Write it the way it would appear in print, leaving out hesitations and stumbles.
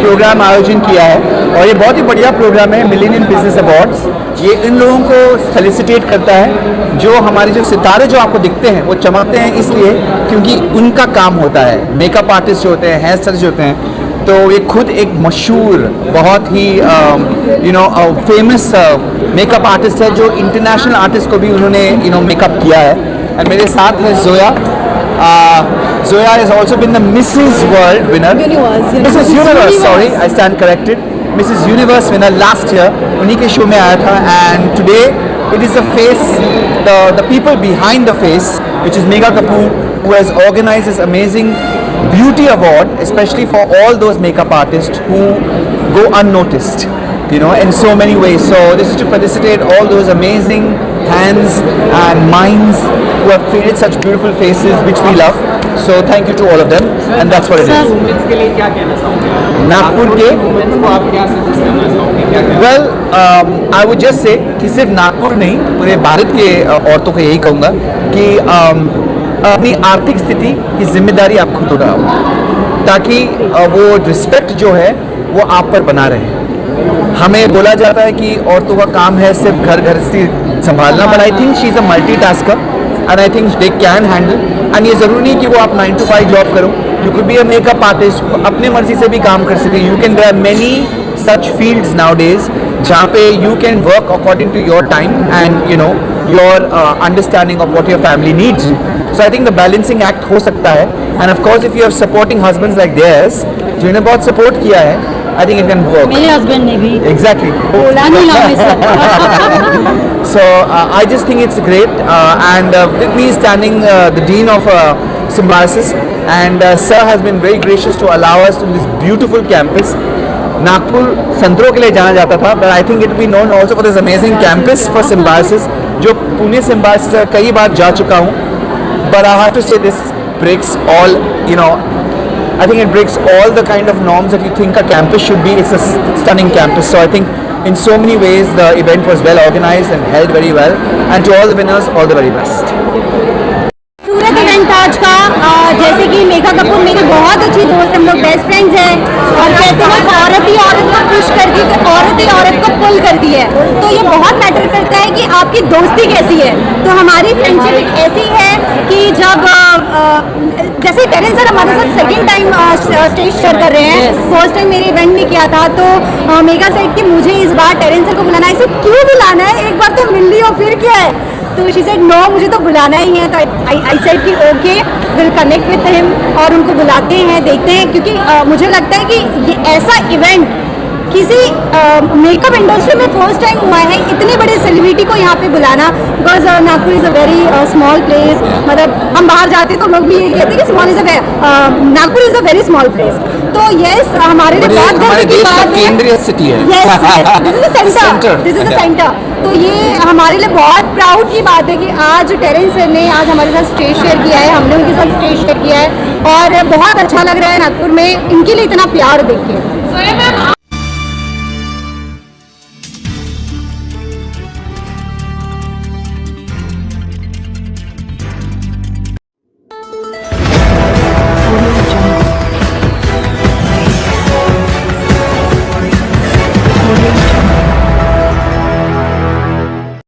Programme आयोजन किया है और ये बहुत ही बढ़िया प्रोग्राम है मिलेनियम बिजनेस अवार्ड्स। ये इन लोगों को फेलिसिटेट करता है जो हमारे जो सितारे जो आपको दिखते हैं वो चमकते हैं इसलिए क्योंकि उनका काम होता है। मेकअप आर्टिस्ट जो होते हैं, हेयर स्टाइलिस्ट जो होते हैं, तो ये खुद एक मशहूर बहुत ही फेमस मेकअप आर्टिस्ट है जो इंटरनेशनल आर्टिस्ट को भी उन्होंने मेकअप किया है। एंड मेरे साथ है Zoya. Zoya has also been the Mrs. World winner. Mrs. Universe, sorry, I stand corrected. Mrs. Universe winner last year. उन्हीं के शो में आया था and today it is the face, the people behind the face, which is Megha Kapoor, who has organized this amazing beauty award, especially for all those makeup artists who go unnoticed, in so many ways. So this is to felicitate all those amazing hands and minds who have created such beautiful faces which we love. So thank you to all of them and that's what it is. Women's के लिए क्या कहना चाहोगे? नागपुर के women's को आप क्या suggest करना चाहोगे? क्या कहना well I would just say कि सिर्फ नागपुर नहीं पूरे भारत के औरतों को यही कहूँगा कि अपनी आर्थिक स्थिति की जिम्मेदारी आप खुद उठाओ ताकि वो रिस्पेक्ट जो है वो आप पर बना रहे। हमें बोला जाता है कि औरतों का काम है सिर्फ घर से संभालना, but I think she is a multitasker and I think they can handle. And ये ज़रूरी नहीं कि वो आप 9 to 5 जॉब करो। You could be a makeup artist, अपने मर्जी से भी काम कर सके। You can there are many such fields nowadays जहाँ पे you can work according to your time and your understanding of what your family needs. So I think the balancing act हो सकता है and of course if you have supporting husbands like theirs जिन्होंने बहुत support किया है, I think it can work. मेरे husband ने भी exactly. So I just think it's great and with me standing the Dean of Symbiosis and Sir has been very gracious to allow us in this beautiful campus. Nagpur संतरों के लिए जाना जाता था, but I think it will be known also for this amazing campus for Symbiosis जो Pune Symbiosis कई बार जा चुका हूँ, but I have to say this breaks all I think it breaks all the kind of norms that you think a campus should be. It's a stunning campus. So I think in so many ways the event was well organized and held very well. And to all the winners, all the very best. Surat event आज का जैसे कि मेघा कपूर मेरी बहुत अच्छी दोस्त, हम लोग बेस्ट फ्रेंड्स हैं और कहते हैं औरत ही औरत को पुश करती है, औरत ही औरत को पुल करती है। तो ये बहुत मैटर करता है कि आपकी दोस्ती कैसी है। तो हमारी फ्रेंडशिप ऐसी है कि जब जैसे टेरेंस सर हमारे साथ सेकंड टाइम स्टेज शेयर कर रहे हैं, फर्स्ट टाइम मेरे इवेंट में किया था तो मेघा सेड कि मुझे इस बार टेरेंस सर को बुलाना है। इसे क्यों बुलाना है, एक बार तो मिल ली हो फिर क्या है। तो शी सेड नो, मुझे तो बुलाना ही है। तो आई सेड कि okay will connect with him और उनको बुलाते हैं, देखते हैं क्योंकि मुझे लगता है कि ये ऐसा इवेंट किसी मेकअप इंडस्ट्री में फर्स्ट टाइम हुआ है, इतने बड़े सेलिब्रिटी को यहाँ पे बुलाना। Because Nagpur is a very small place, मतलब हम बाहर जाते तो लोग भी ये कहते हैं कि small is Nagpur is a very small place. तो यस हमारे लिए बहुत गर्व की बात है, केंद्रीय सिटी है। Yes this is the centre, this is the centre. तो ये हमारे लिए बहुत प्राउड की बात है कि आज टेरेंस सर ने आज हमारे साथ स्टेज शेयर किया है, हमने उनके साथ स्टेज शेयर किया है और बहुत अच्छा लग रहा है नागपुर में इनके लिए इतना प्यार देख के।